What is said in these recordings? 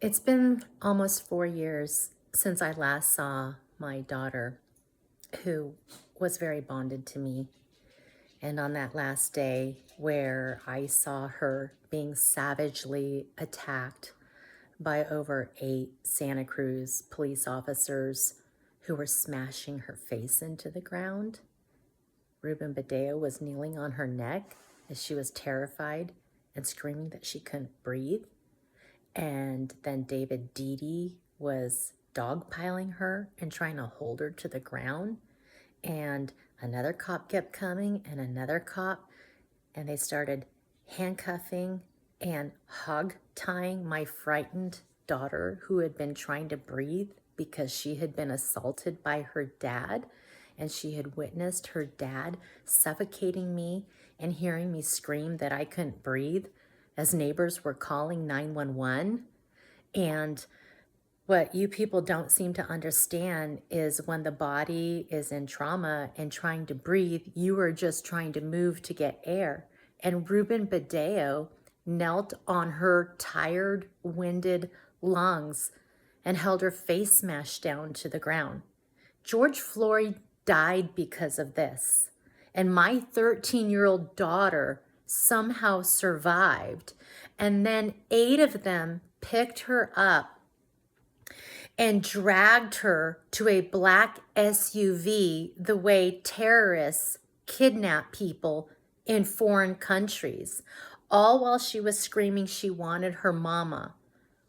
It's been almost 4 years since I last saw my daughter, who was very bonded to me. And on that last day where I saw her being savagely attacked by over 8 Santa Cruz police officers who were smashing her face into the ground, Ruben Badeo was kneeling on her neck as she was terrified and screaming that she couldn't breathe. And then David Dede was dogpiling her and trying to hold her to the ground. And another cop kept coming and another cop, and they started handcuffing and hog tying my frightened daughter who had been trying to breathe because she had been assaulted by her dad, and she had witnessed her dad suffocating me and hearing me scream that I couldn't breathe as neighbors were calling 911. And what you people don't seem to understand is when the body is in trauma and trying to breathe, you are just trying to move to get air. And Ruben Badeo knelt on her tired, winded lungs and held her face smashed down to the ground. George Floyd died because of this. And my 13-year-old daughter somehow survived. And then 8 of them picked her up and dragged her to a black SUV the way terrorists kidnap people in foreign countries, all while she was screaming she wanted her mama.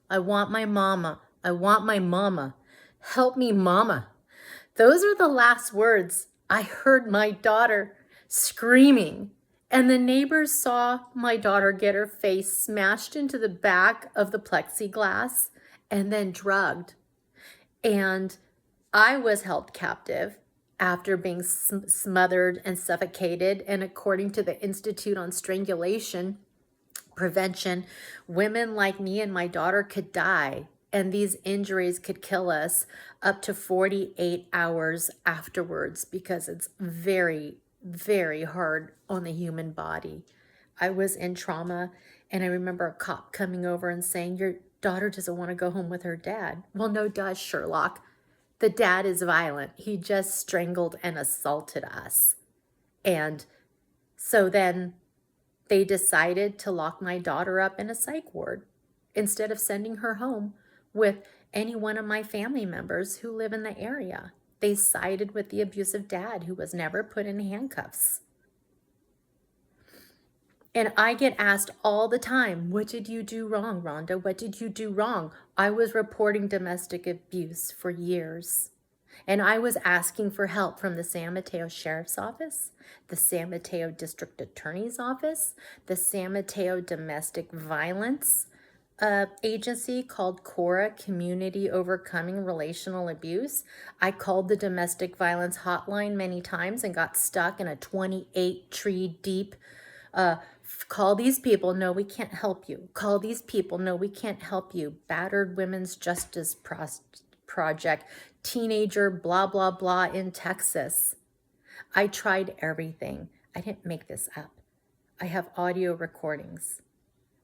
I want my mama. I want my mama. Help me, mama. Those are the last words I heard my daughter screaming. And the neighbors saw my daughter get her face smashed into the back of the plexiglass and then drugged. And I was held captive after being smothered and suffocated. And according to the Institute on Strangulation Prevention, women like me and my daughter could die, and these injuries could kill us up to 48 hours afterwards because it's very, very hard on the human body. I was in trauma, and I remember a cop coming over and saying, "Your daughter doesn't want to go home with her dad." Well, no duh, Sherlock. The dad is violent. He just strangled and assaulted us. And so then they decided to lock my daughter up in a psych ward instead of sending her home with any one of my family members who live in the area. They sided with the abusive dad who was never put in handcuffs. And I get asked all the time, "What did you do wrong, Rhonda? What did you do wrong?" I was reporting domestic abuse for years. And I was asking for help from the San Mateo Sheriff's Office, the San Mateo District Attorney's Office, the San Mateo Domestic Violence agency called CORA, Community Overcoming Relational Abuse. I called the domestic violence hotline many times and got stuck in a 28 tree deep call these people, no, we can't help you. Call these people, no, we can't help you. Battered Women's Justice Project, teenager, blah, blah, blah in Texas. I tried everything. I didn't make this up. I have audio recordings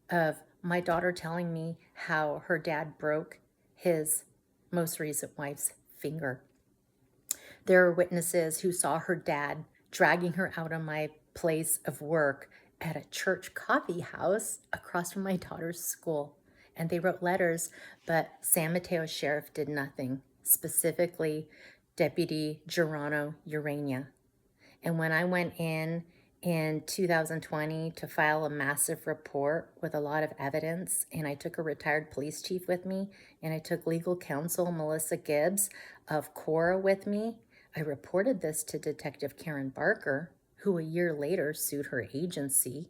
of my daughter telling me how her dad broke his most recent wife's finger. There are witnesses who saw her dad dragging her out of my place of work at a church coffee house across from my daughter's school. And they wrote letters, but San Mateo Sheriff did nothing, specifically Deputy Gerano Urania. And when I went in 2020 to file a massive report with a lot of evidence, and I took a retired police chief with me, and I took legal counsel Melissa Gibbs of CORA with me, I reported this to Detective Karen Barker, who a year later sued her agency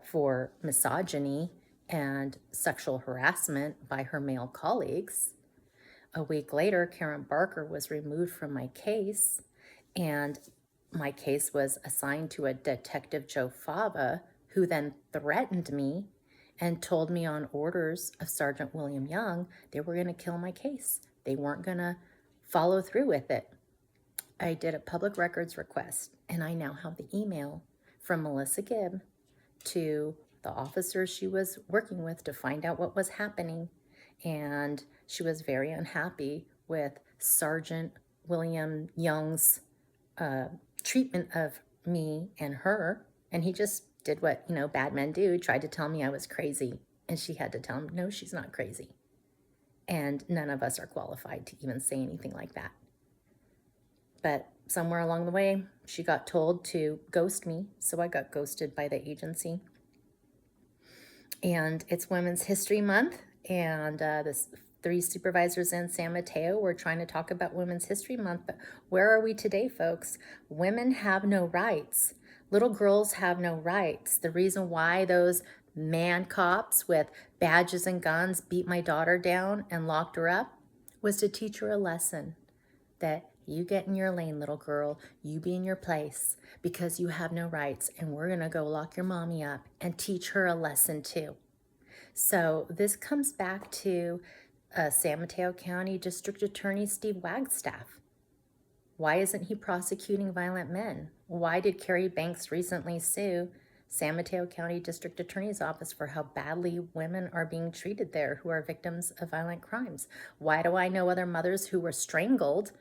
for misogyny and sexual harassment by her male colleagues. A week later, Karen Barker was removed from my case, and my case was assigned to a Detective Joe Fava, who then threatened me and told me on orders of Sergeant William Young they were going to kill my case. They weren't going to follow through with it. I did a public records request, and I now have the email from Melissa Gibb to the officers she was working with to find out what was happening. and she was very unhappy with Sergeant William Young's treatment of me and her, and he just did what, bad men do, tried to tell me I was crazy, and she had to tell him, no, she's not crazy. And none of us are qualified to even say anything like that. But somewhere along the way, she got told to ghost me, so I got ghosted by the agency. And it's Women's History Month, and this 3 supervisors in San Mateo were trying to talk about Women's History Month, but where are we today, folks? Women have no rights. Little girls have no rights. The reason why those man cops with badges and guns beat my daughter down and locked her up was to teach her a lesson that you get in your lane, little girl, you be in your place because you have no rights, and we're gonna go lock your mommy up and teach her a lesson too. So this comes back to San Mateo County District Attorney Steve Wagstaff. Why isn't he prosecuting violent men? Why did Carrie Banks recently sue San Mateo County District Attorney's Office for how badly women are being treated there who are victims of violent crimes? Why do I know other mothers who were strangled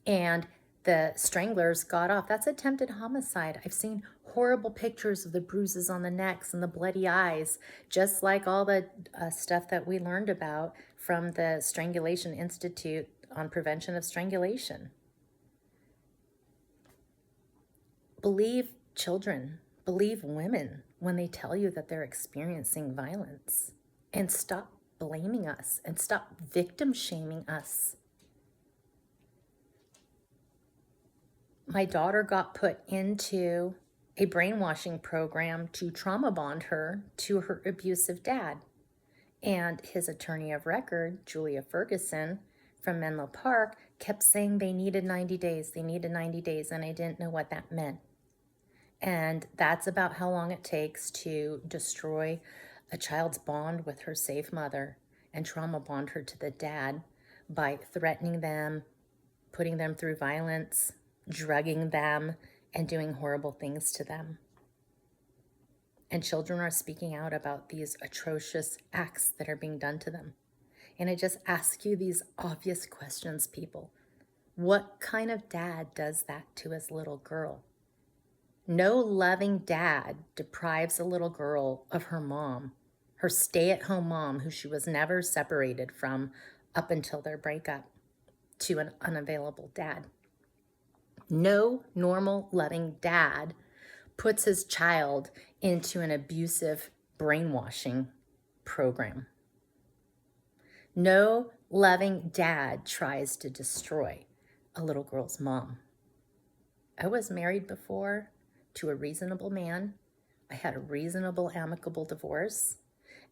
and the stranglers got off? That's attempted homicide. I've seen horrible pictures of the bruises on the necks and the bloody eyes, just like all the stuff that we learned about from the Strangulation Institute on Prevention of Strangulation. Believe children, believe women when they tell you that they're experiencing violence, and stop blaming us and stop victim shaming us. My daughter got put into a brainwashing program to trauma bond her to her abusive dad. And his attorney of record, Julia Ferguson from Menlo Park, kept saying they needed 90 days, they needed 90 days, and I didn't know what that meant. And that's about how long it takes to destroy a child's bond with her safe mother and trauma bond her to the dad by threatening them, putting them through violence, drugging them, and doing horrible things to them. And children are speaking out about these atrocious acts that are being done to them. And I just ask you these obvious questions, people. What kind of dad does that to his little girl? No loving dad deprives a little girl of her mom, her stay-at-home mom who she was never separated from up until their breakup, to an unavailable dad. No normal, loving dad puts his child into an abusive brainwashing program. No loving dad tries to destroy a little girl's mom. I was married before to a reasonable man. I had a reasonable, amicable divorce.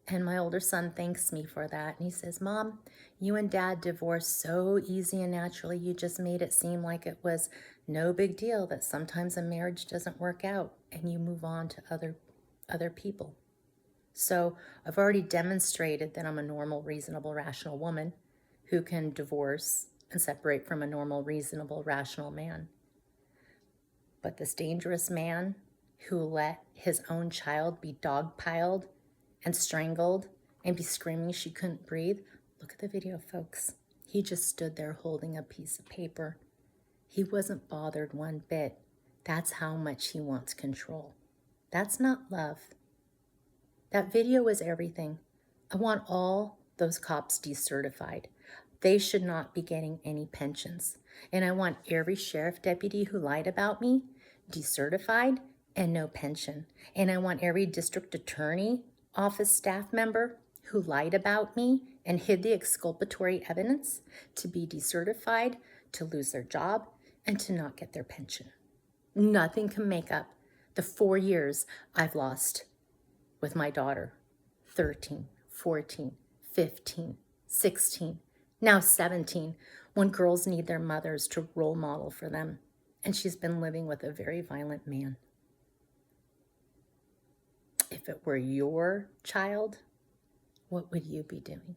And my older son thanks me for that. And he says, Mom, you and Dad divorced so easy and naturally. You just made it seem like it was no big deal, that sometimes a marriage doesn't work out and you move on to other people. So I've already demonstrated that I'm a normal, reasonable, rational woman who can divorce and separate from a normal, reasonable, rational man. But this dangerous man who let his own child be dogpiled and strangled and be screaming she couldn't breathe. Look at the video, folks. He just stood there holding a piece of paper. He wasn't bothered one bit. That's how much he wants control. That's not love. That video is everything. I want all those cops decertified. They should not be getting any pensions. And I want every sheriff deputy who lied about me decertified and no pension. And I want every district attorney office staff member who lied about me and hid the exculpatory evidence to be decertified, to lose their job, and to not get their pension. Nothing can make up the 4 years I've lost with my daughter, 13, 14, 15, 16, now 17, when girls need their mothers to role model for them. And she's been living with a very violent man. If it were your child, what would you be doing?